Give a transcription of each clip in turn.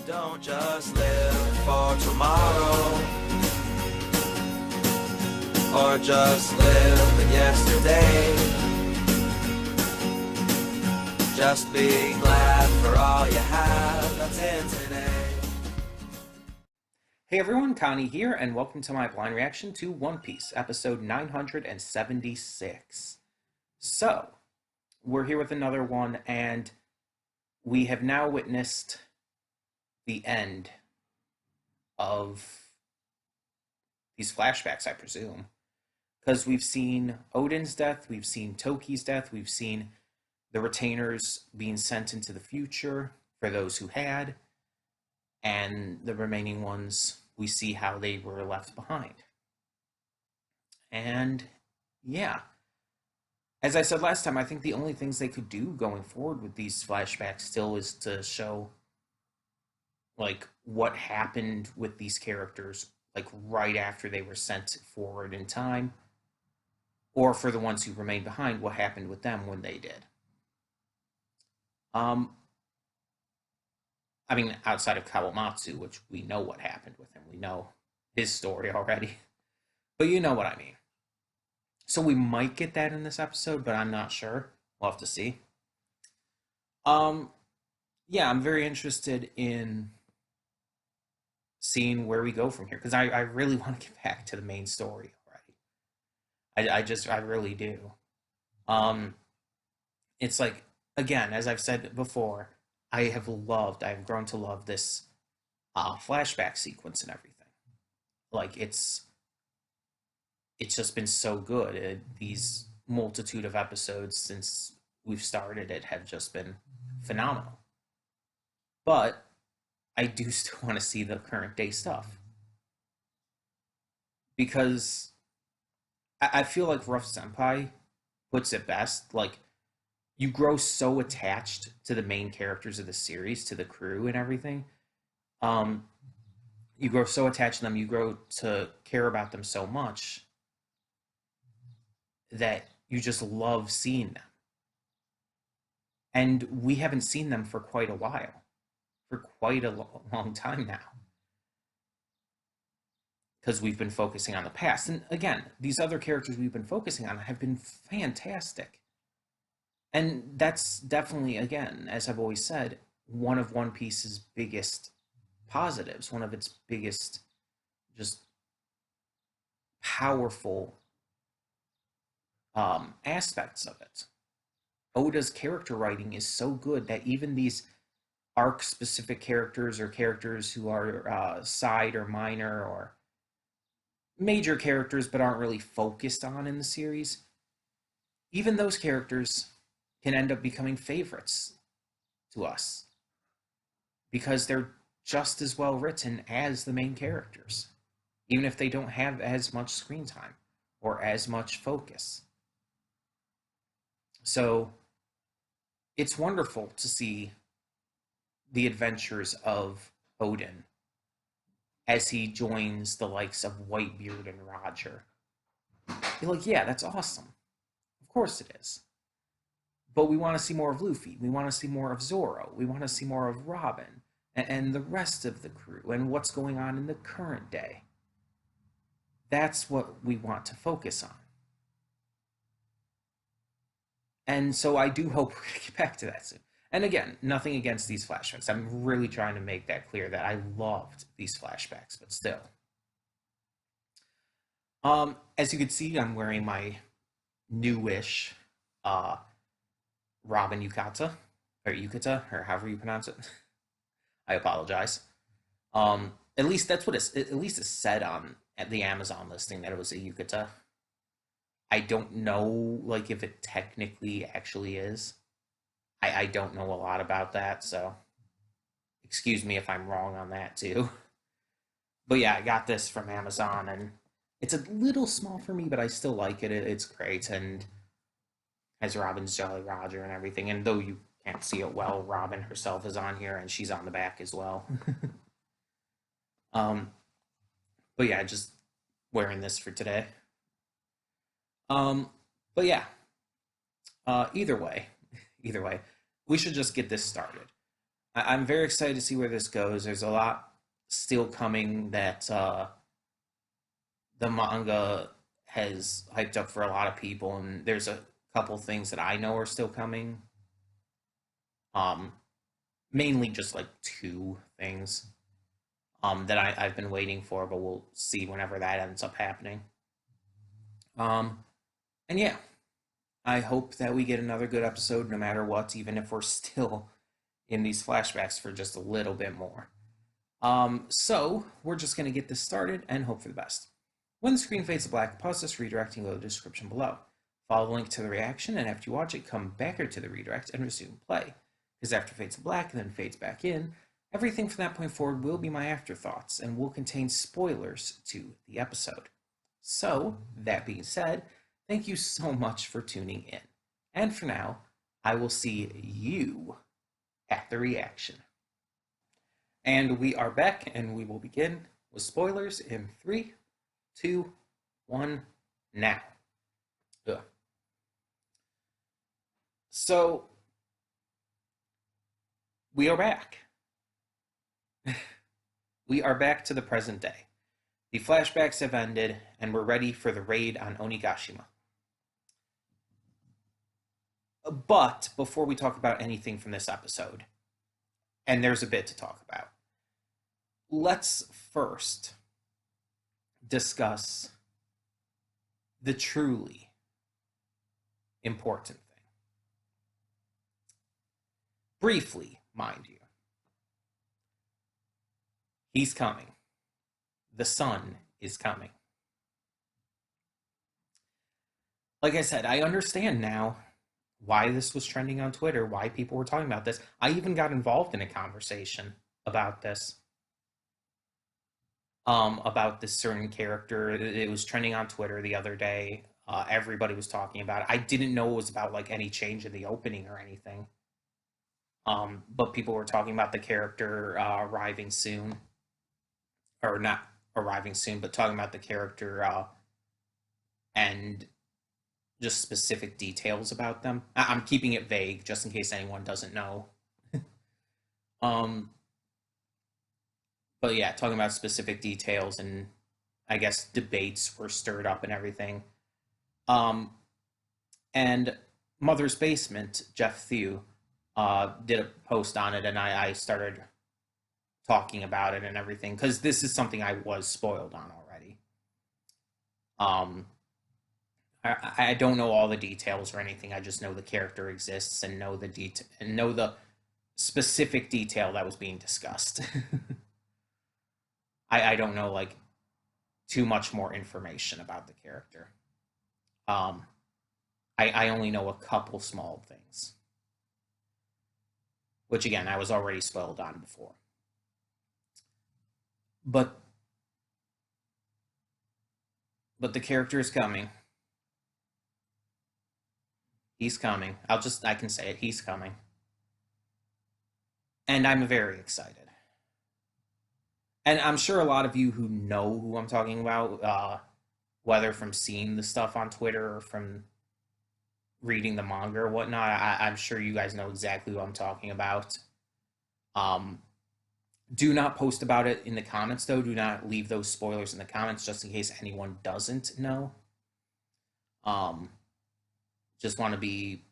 Don't just live for tomorrow, or just live in yesterday. Just be glad for all you have that's in today. Hey everyone, Connie here, and welcome to my blind reaction to One Piece, episode 976. So, we're here with another one, and we have now witnessed the end of these flashbacks, I presume. Because we've seen Odin's death, we've seen Toki's death, we've seen the retainers being sent into the future for those who had, and the remaining ones, we see how they were left behind. And yeah, as I said last time, I think the only things they could do going forward with these flashbacks still is to show like what happened with these characters like right after they were sent forward in time, or for the ones who remained behind, what happened with them when they did. I mean, outside of Kawamatsu, which we know what happened with him. We know his story already. But you know what I mean. So we might get that in this episode, but I'm not sure. We'll have to see. Yeah, I'm very interested in seeing where we go from here, because I really want to get back to the main story already. I really do. It's like, again, as I've said before, I've grown to love this flashback sequence and everything. Like it's just been so good. These multitude of episodes since we've started it have just been phenomenal. But I do still want to see the current day stuff, because I feel like Rough Senpai puts it best. Like, you grow so attached to the main characters of the series, to the crew and everything. Um, you grow so attached to them, you grow to care about them so much that you just love seeing them. And we haven't seen them for quite a while, for quite a long time now, because we've been focusing on the past. And again, these other characters we've been focusing on have been fantastic. And that's definitely, again, as I've always said, one of One Piece's biggest positives, one of its biggest, just powerful aspects of it. Oda's character writing is so good that even these arc-specific characters, or characters who are side or minor or major characters but aren't really focused on in the series, even those characters can end up becoming favorites to us, because they're just as well written as the main characters, even if they don't have as much screen time or as much focus. So it's wonderful to see the adventures of Odin as he joins the likes of Whitebeard and Roger. You're like, yeah, that's awesome. Of course it is. But we want to see more of Luffy. We want to see more of Zoro. We want to see more of Robin and the rest of the crew and what's going on in the current day. That's what we want to focus on. And so I do hope we're going to get back to that soon. And again, nothing against these flashbacks. I'm really trying to make that clear that I loved these flashbacks, but still. As you can see, I'm wearing my newish Robin Yukata, or however you pronounce it. I apologize. At least that's what it's said on at the Amazon listing, that it was a Yukata. I don't know, like, if it technically actually is. I don't know a lot about that, so excuse me if I'm wrong on that too. But yeah, I got this from Amazon, and it's a little small for me, but I still like it. It's great, and has Robin's Jolly Roger and everything. And though you can't see it well, Robin herself is on here, and she's on the back as well. But yeah, just wearing this for today. But yeah, either way, we should just get this started. I'm very excited to see where this goes. There's a lot still coming that the manga has hyped up for a lot of people, and there's a couple things that I know are still coming. Um, Mainly just like two things that I've been waiting for, but we'll see whenever that ends up happening. Um, and yeah, I hope that we get another good episode no matter what, even if we're still in these flashbacks for just a little bit more. So we're just going to get this started and hope for the best. When the screen fades to black, pause this redirecting, go to the description below. Follow the link to the reaction, and after you watch it, come back here to the redirect and resume play. Because after it fades to black and then fades back in, everything from that point forward will be my afterthoughts and will contain spoilers to the episode. So, that being said, thank you so much for tuning in. And for now, I will see you at the reaction. And we are back, and we will begin with spoilers in 3, 2, 1, now. Ugh. So, we are back. We are back to the present day. The flashbacks have ended, and we're ready for the raid on Onigashima. But before we talk about anything from this episode, and there's a bit to talk about, let's first discuss the truly important thing. Briefly, mind you. He's coming. The sun is coming. Like I said, I understand now why this was trending on Twitter, why people were talking about this. I even got involved in a conversation about this. About this certain character. It was trending on Twitter the other day. Everybody was talking about it. I didn't know it was about like any change in the opening or anything. But people were talking about the character arriving soon. Or not arriving soon, but talking about the character and just specific details about them. I'm keeping it vague just in case anyone doesn't know. But yeah, talking about specific details, and I guess debates were stirred up and everything. And Mother's Basement, Jeff Thew, did a post on it, and I started talking about it and everything, because this is something I was spoiled on already. I don't know all the details or anything. I just know the character exists and know the specific detail that was being discussed. I don't know like too much more information about the character. I only know a couple small things, which again I was already spoiled on before. But the character is coming. He's coming. I can say it. He's coming. And I'm very excited. And I'm sure a lot of you who know who I'm talking about, whether from seeing the stuff on Twitter or from reading the manga or whatnot, I'm sure you guys know exactly who I'm talking about. Do not post about it in the comments, though. Do not leave those spoilers in the comments, just in case anyone doesn't know. Just want to be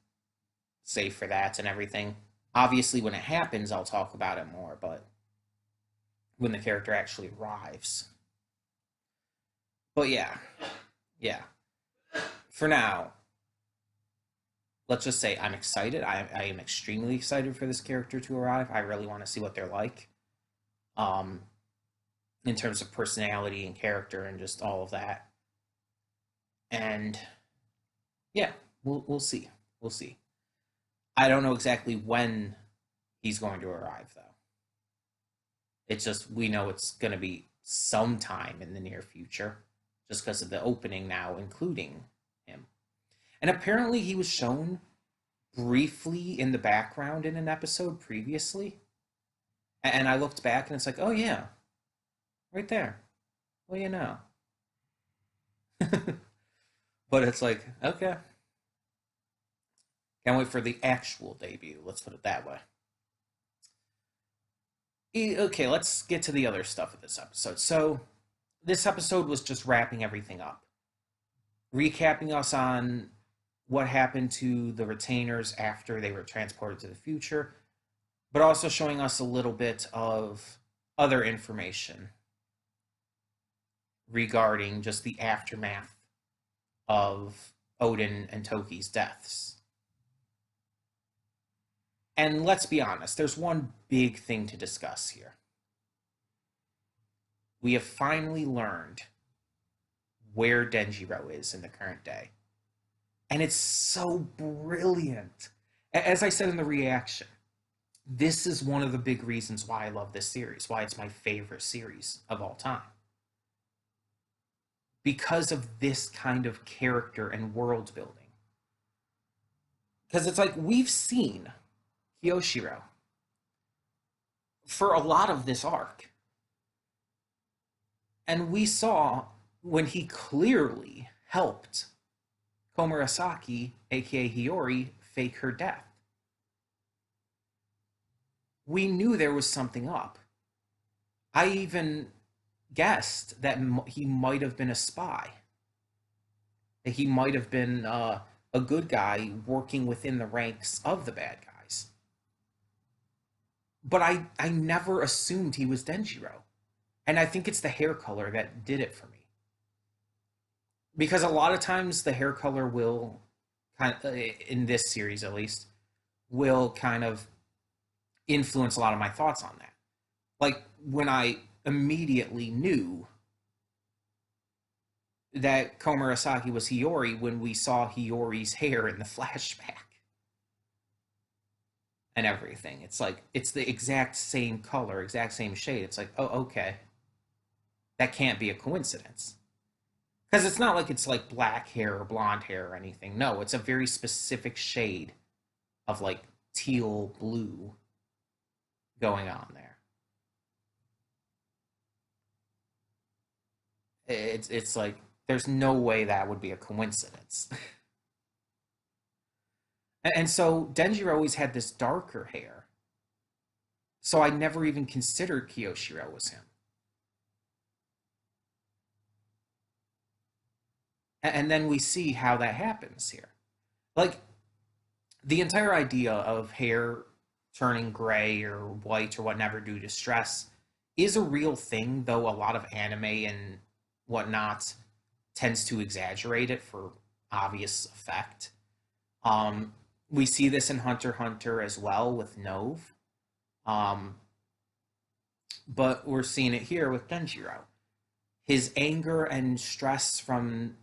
safe for that and everything. Obviously, when it happens, I'll talk about it more, but when the character actually arrives. But yeah. For now, let's just say I'm excited. I am extremely excited for this character to arrive. I really want to see what they're like. In terms of personality and character and just all of that. And yeah, we'll see. We'll see. I don't know exactly when he's going to arrive, though. It's just we know it's going to be sometime in the near future, just because of the opening now, including him. And apparently he was shown briefly in the background in an episode previously. And I looked back and it's like, oh yeah, right there. Well, you know. But it's like, okay. Can't wait for the actual debut, let's put it that way. Okay, let's get to the other stuff of this episode. So, this episode was just wrapping everything up, recapping us on what happened to the retainers after they were transported to the future, but also showing us a little bit of other information regarding just the aftermath of Odin and Toki's deaths. And let's be honest, there's one big thing to discuss here. We have finally learned where Denjiro is in the current day. And it's so brilliant. As I said in the reaction, this is one of the big reasons why I love this series, why it's my favorite series of all time. Because of this kind of character and world building. Because it's like we've seen Kyoshiro for a lot of this arc. And we saw when he clearly helped Komurasaki, aka Hiyori, fake her death. We knew there was something up. I even guessed that he might have been a spy. That he might have been a good guy working within the ranks of the bad guys. But I never assumed he was Denjiro. And I think it's the hair color that did it for me. Because a lot of times the hair color will, kind of, in this series at least, will kind of influence a lot of my thoughts on that. Like when I immediately knew that Komurasaki was Hiyori when we saw Hiyori's hair in the flashback and everything. It's like, it's the exact same color, exact same shade. It's like, oh, okay. That can't be a coincidence. Because it's not like it's like black hair or blonde hair or anything. No, it's a very specific shade of like teal blue going on there. It's like there's no way that would be a coincidence. And so Denjiro always had this darker hair. So I never even considered Kyoshiro was him. And then we see how that happens here. Like the entire idea of hair turning gray or white or whatever due to stress is a real thing, though a lot of anime and whatnot tends to exaggerate it for obvious effect. We see this in Hunter x Hunter as well with Nove. But we're seeing it here with Denjiro. His anger and stress from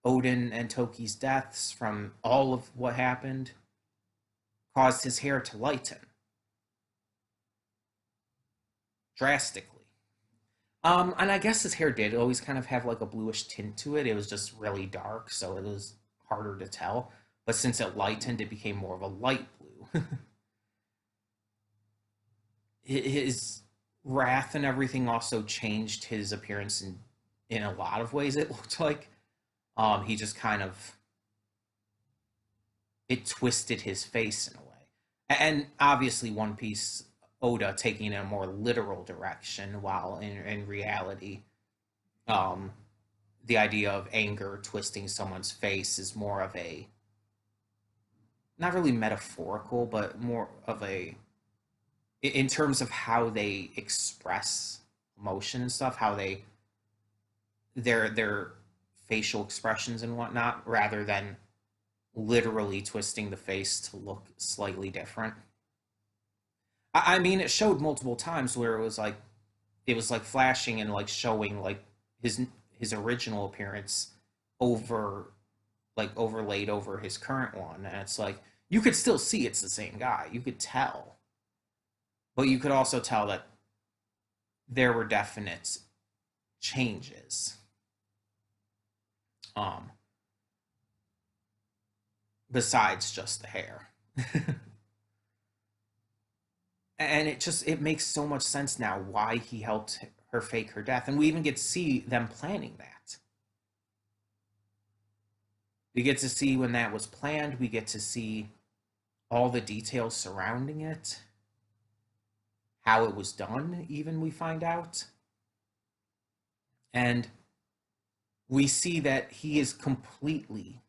Odin and Toki's deaths, from all of what happened, caused his hair to lighten drastically. And I guess his hair did always kind of have like a bluish tint to it. It was just really dark, so it was harder to tell. But since it lightened, it became more of a light blue. His wrath and everything also changed his appearance in a lot of ways, it looked like. He just kind of, it twisted his face in a way. And obviously One Piece Oda taking a more literal direction, while in reality, the idea of anger twisting someone's face is more of a, not really metaphorical, but more of a, in terms of how they express emotion and stuff, how they, their facial expressions and whatnot, rather than literally twisting the face to look slightly different. I mean, it showed multiple times where it was like flashing and like showing like his original appearance over, like overlaid over his current one, and it's like you could still see it's the same guy. You could tell, but you could also tell that there were definite changes. Besides just the hair. And it makes so much sense now why he helped her fake her death, and we even get to see them planning that. We get to see when that was planned. We get to see all the details surrounding it, how it was done, even we find out. And we see that he is completely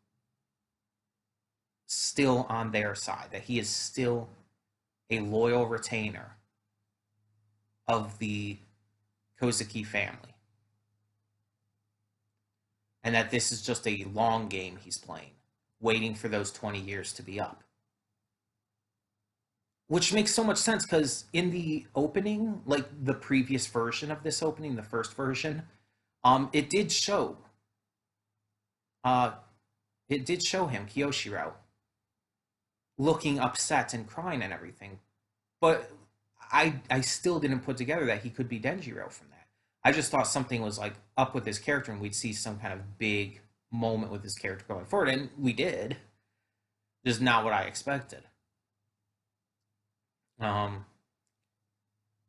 still on their side, that he is still a loyal retainer of the Kozuki family. And that this is just a long game he's playing, waiting for those 20 years to be up. Which makes so much sense because in the opening, like the previous version of this opening, the first version, it did show uh it did show him, Kiyoshiro, looking upset and crying and everything. But I still didn't put together that he could be Denjiro from that. I just thought something was like up with his character and we'd see some kind of big moment with his character going forward, and we did. Just not what I expected. Um,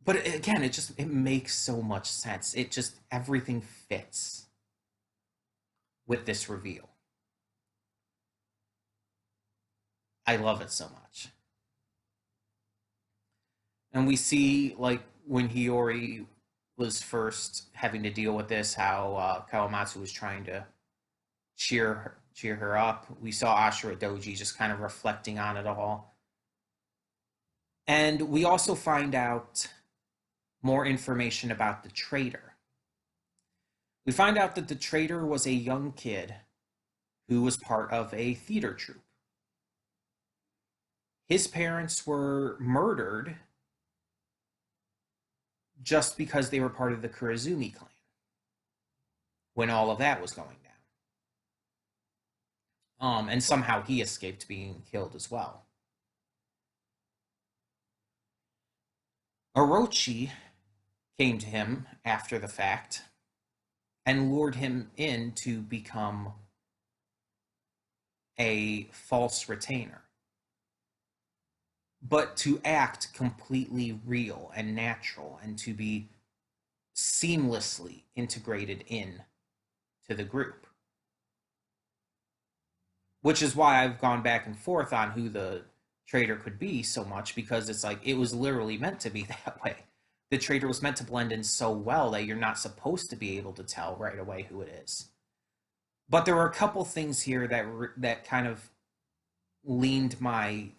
but again, it makes so much sense. It just everything fits with this reveal. I love it so much. And we see like when Hiyori was first having to deal with this, how Kawamatsu was trying to cheer her up. We saw Ashura Doji just kind of reflecting on it all. And we also find out more information about the traitor. We find out that the traitor was a young kid who was part of a theater troupe. His parents were murdered just because they were part of the Kurazumi clan when all of that was going down. And somehow he escaped being killed as well. Orochi came to him after the fact and lured him in to become a false retainer, but to act completely real and natural and to be seamlessly integrated in to the group. Which is why I've gone back and forth on who the traitor could be so much, because it's like it was literally meant to be that way. The traitor was meant to blend in so well that you're not supposed to be able to tell right away who it is. But there were a couple things here that kind of leaned my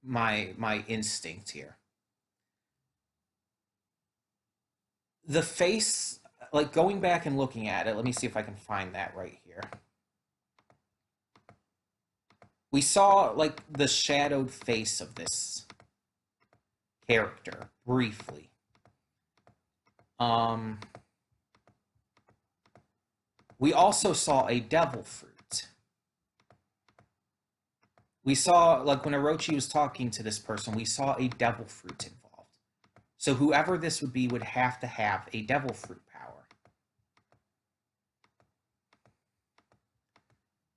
instinct here. The face, like going back and looking at it, let me see if I can find that right here. We saw like the shadowed face of this character briefly. We also saw a devil fruit. We saw, like when Orochi was talking to this person, we saw a devil fruit involved. So whoever this would be would have to have a devil fruit power.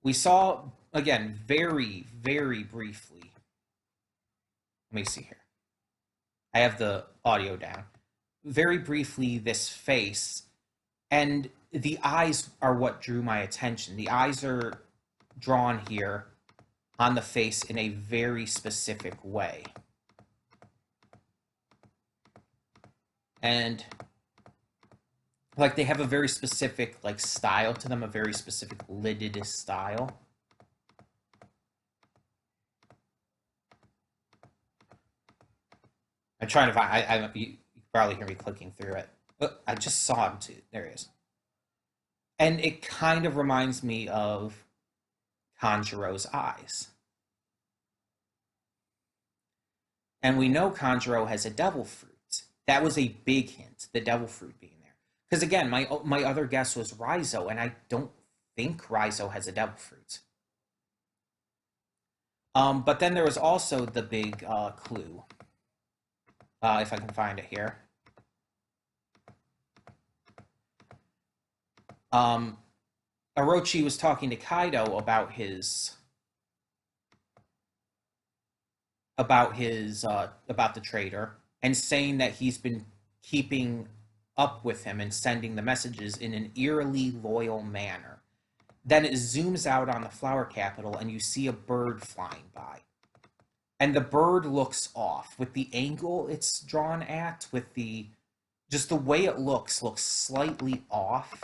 We saw, again, very, very briefly. Let me see here. I have the audio down. Very briefly, this face, and the eyes are what drew my attention. The eyes are drawn here on the face in a very specific way. And like they have a very specific like style to them, a very specific lidded style. I'm trying to find, you probably hear me clicking through it. But I just saw him too. There he is. And it kind of reminds me of Kanjuro's eyes. And we know Kanjuro has a devil fruit. That was a big hint, the devil fruit being there. Because again, my other guess was Raizo, and I don't think Raizo has a devil fruit. But then there was also the big clue. If I can find it here. Orochi was talking to Kaido about the traitor, and saying that he's been keeping up with him and sending the messages in an eerily loyal manner. Then it zooms out on the flower capital and you see a bird flying by. and the bird looks off with the angle it's drawn at, with the just the way it looks slightly off,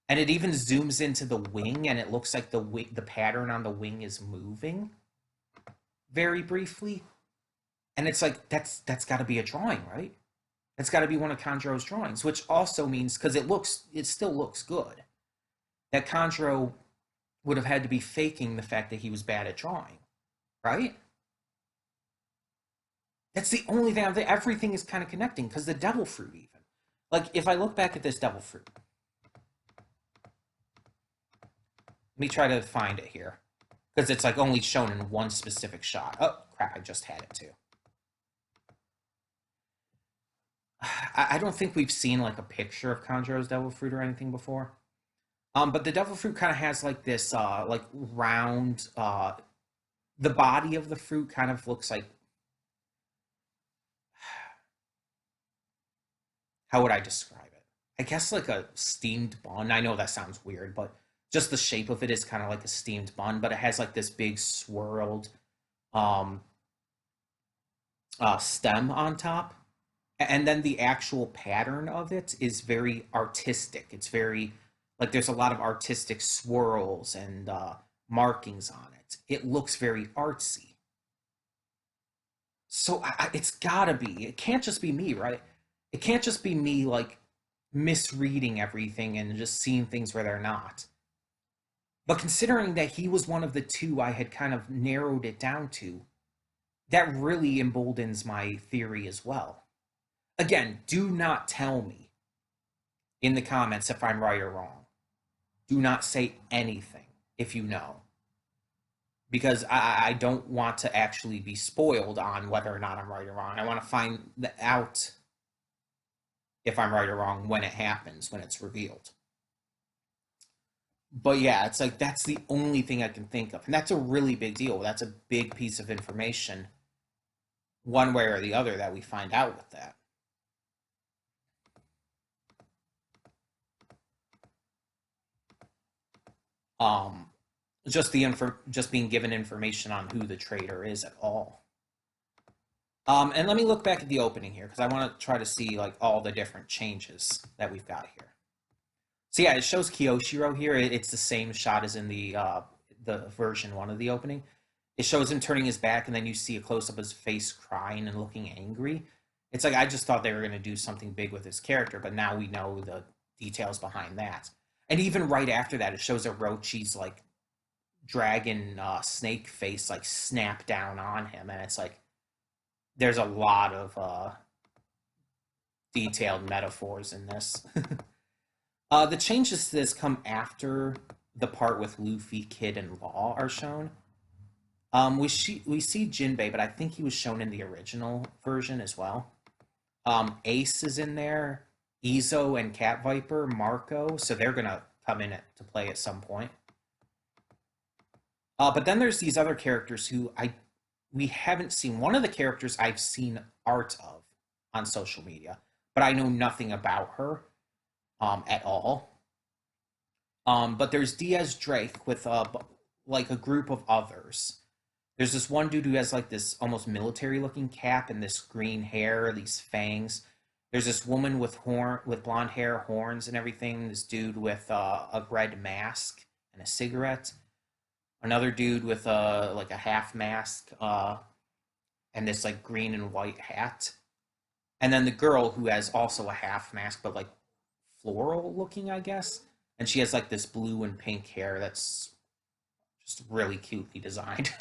and it even zooms into the wing, and it looks like the pattern on the wing is moving very briefly, and it's like that's got to be a drawing, right? That's got to be one of Conjuro's drawings, which also means, because it still looks good, that Conjuro would have had to be faking the fact that he was bad at drawing, right? That's the only thing. Everything is kind of connecting, because the devil fruit, even. Like, if I look back at this devil fruit, let me try to find it here, because it's like only shown in one specific shot. Oh, crap, I just had it too. I don't think we've seen like a picture of Conjuro's devil fruit or anything before. But the devil fruit kind of has like this like round the body of the fruit kind of looks like, how would I describe it? I guess like a steamed bun. I know that sounds weird, but just the shape of it is kind of like a steamed bun, but it has like this big swirled um stem on top. And then the actual pattern of it is very artistic. It's very, like, there's a lot of artistic swirls and markings on it. It looks very artsy. So it's gotta be. It can't just be me, right? It can't just be me, like, misreading everything and just seeing things where they're not. But considering that he was one of the two I had kind of narrowed it down to, that really emboldens my theory as well. Again, do not tell me in the comments if I'm right or wrong. Do not say anything if you know. Because I don't want to actually be spoiled on whether or not I'm right or wrong. I want to find out if I'm right or wrong when it happens, when it's revealed. But yeah, it's like that's the only thing I can think of. And that's a really big deal. That's a big piece of information, one way or the other, that we find out with that. Um, just just being given information on who the traitor is at all. And let me look back at the opening here, because I want to try to see like all the different changes that we've got here. So yeah, it shows Kiyoshiro here. It's the same shot as in the version 1 of the opening. It shows him turning his back, and then you see a close up of his face crying and looking angry. It's like, I just thought they were going to do something big with his character, but now we know the details behind that. And even right after that, it shows Orochi's like dragon snake face like snap down on him, and it's like there's a lot of detailed metaphors in this. The changes to this come after the part with Luffy, Kid, and Law are shown. We see Jinbei, but I think he was shown in the original version as well. Ace is in there, Izo and Cat Viper, Marco, so they're gonna come in to play at some point. But then there's these other characters who we haven't seen. One of the characters I've seen art of on social media, but I know nothing about her at all. But there's Diaz Drake with like a group of others. There's this one dude who has like this almost military looking cap and this green hair, these fangs. There's this woman with blonde hair, horns and everything. This dude with a red mask and a cigarette. Another dude with like a half mask and this like green and white hat. And then the girl who has also a half mask, but like floral looking, I guess. And she has like this blue and pink hair that's just really cutely designed.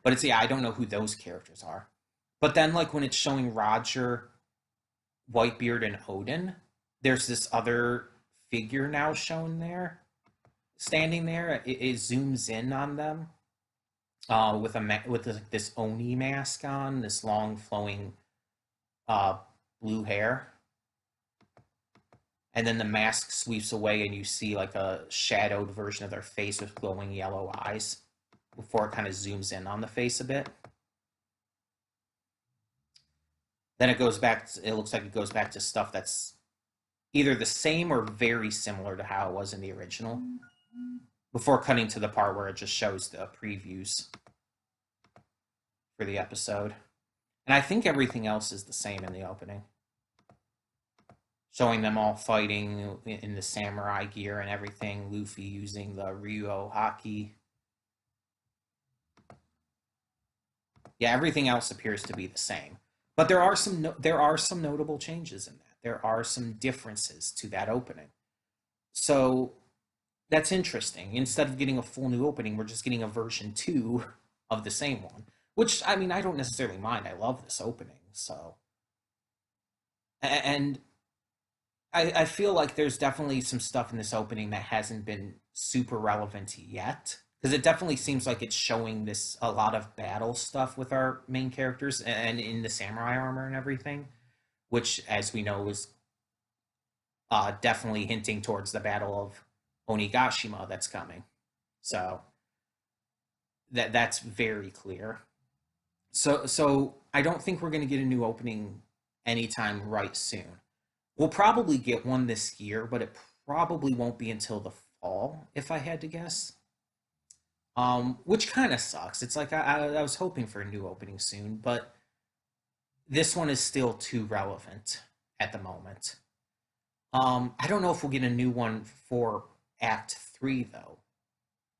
But it's, yeah, I don't know who those characters are. But then like when it's showing Roger, Whitebeard, and Odin, there's this other figure now shown there, standing there. It zooms in on them with this Oni mask on, this long flowing blue hair. And then the mask sweeps away and you see like a shadowed version of their face with glowing yellow eyes before it kind of zooms in on the face a bit. Then it goes back, it looks like it goes back to stuff that's either the same or very similar to how it was in the original, before cutting to the part where it just shows the previews for the episode. And I think everything else is the same in the opening. Showing them all fighting in the samurai gear and everything. Luffy using the Ryo Haki. Yeah, everything else appears to be the same. But there are some notable changes in that. There are some differences to that opening. So that's interesting. Instead of getting a full new opening, we're just getting a version 2 of the same one. Which, I mean, I don't necessarily mind. I love this opening. So, and I feel like there's definitely some stuff in this opening that hasn't been super relevant yet. Because it definitely seems like it's showing this a lot of battle stuff with our main characters and in the samurai armor and everything, which, as we know, is definitely hinting towards the battle of Onigashima that's coming. So that's very clear. So I don't think we're going to get a new opening anytime right soon. We'll probably get one this year, but it probably won't be until the fall, if I had to guess. Which kind of sucks. It's like I was hoping for a new opening soon, but this one is still too relevant at the moment. I don't know if we'll get a new one for Act 3, though.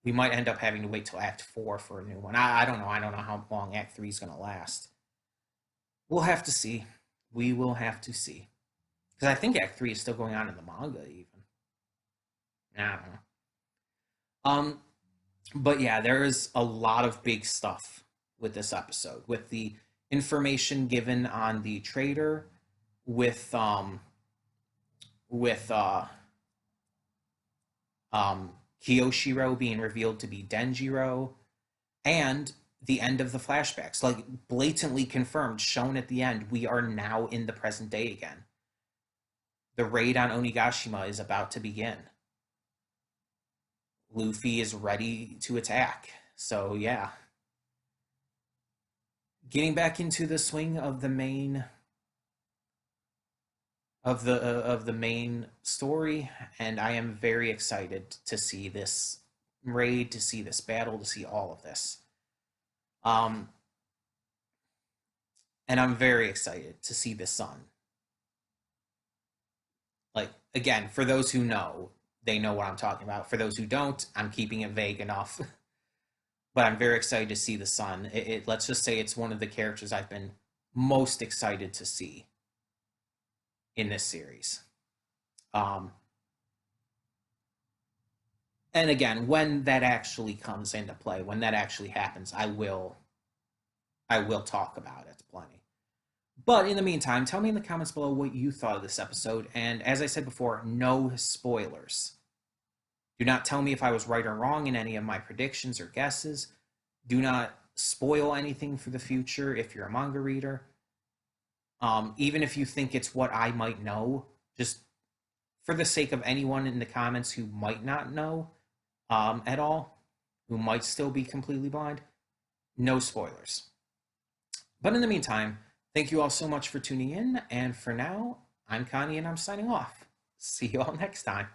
We might end up having to wait till Act 4 for a new one. I don't know. I don't know how long Act 3 is going to last. We'll have to see. We will have to see. Because I think Act 3 is still going on in the manga, even. I don't know. But yeah, there is a lot of big stuff with this episode. With the information given on the trader, with Kiyoshiro being revealed to be Denjiro, and the end of the flashbacks, like blatantly confirmed, shown at the end, we are now in the present day again. The raid on Onigashima is about to begin. Luffy is ready to attack. So yeah. Getting back into the swing of the main of the main story, and I am very excited to see this raid, to see this battle, to see all of this. And I'm very excited to see the sun. Like, again, for those who know, they know what I'm talking about. For those who don't, I'm keeping it vague enough. But I'm very excited to see the sun. Let's just say it's one of the characters I've been most excited to see in this series. And again, when that actually comes into play, when that actually happens, I will talk about it plenty. But in the meantime, tell me in the comments below what you thought of this episode. And as I said before, no spoilers. Do not tell me if I was right or wrong in any of my predictions or guesses. Do not spoil anything for the future if you're a manga reader. Even if you think it's what I might know, just for the sake of anyone in the comments who might not know at all, who might still be completely blind, no spoilers. But in the meantime, thank you all so much for tuning in, and for now, I'm Connie and I'm signing off. See you all next time.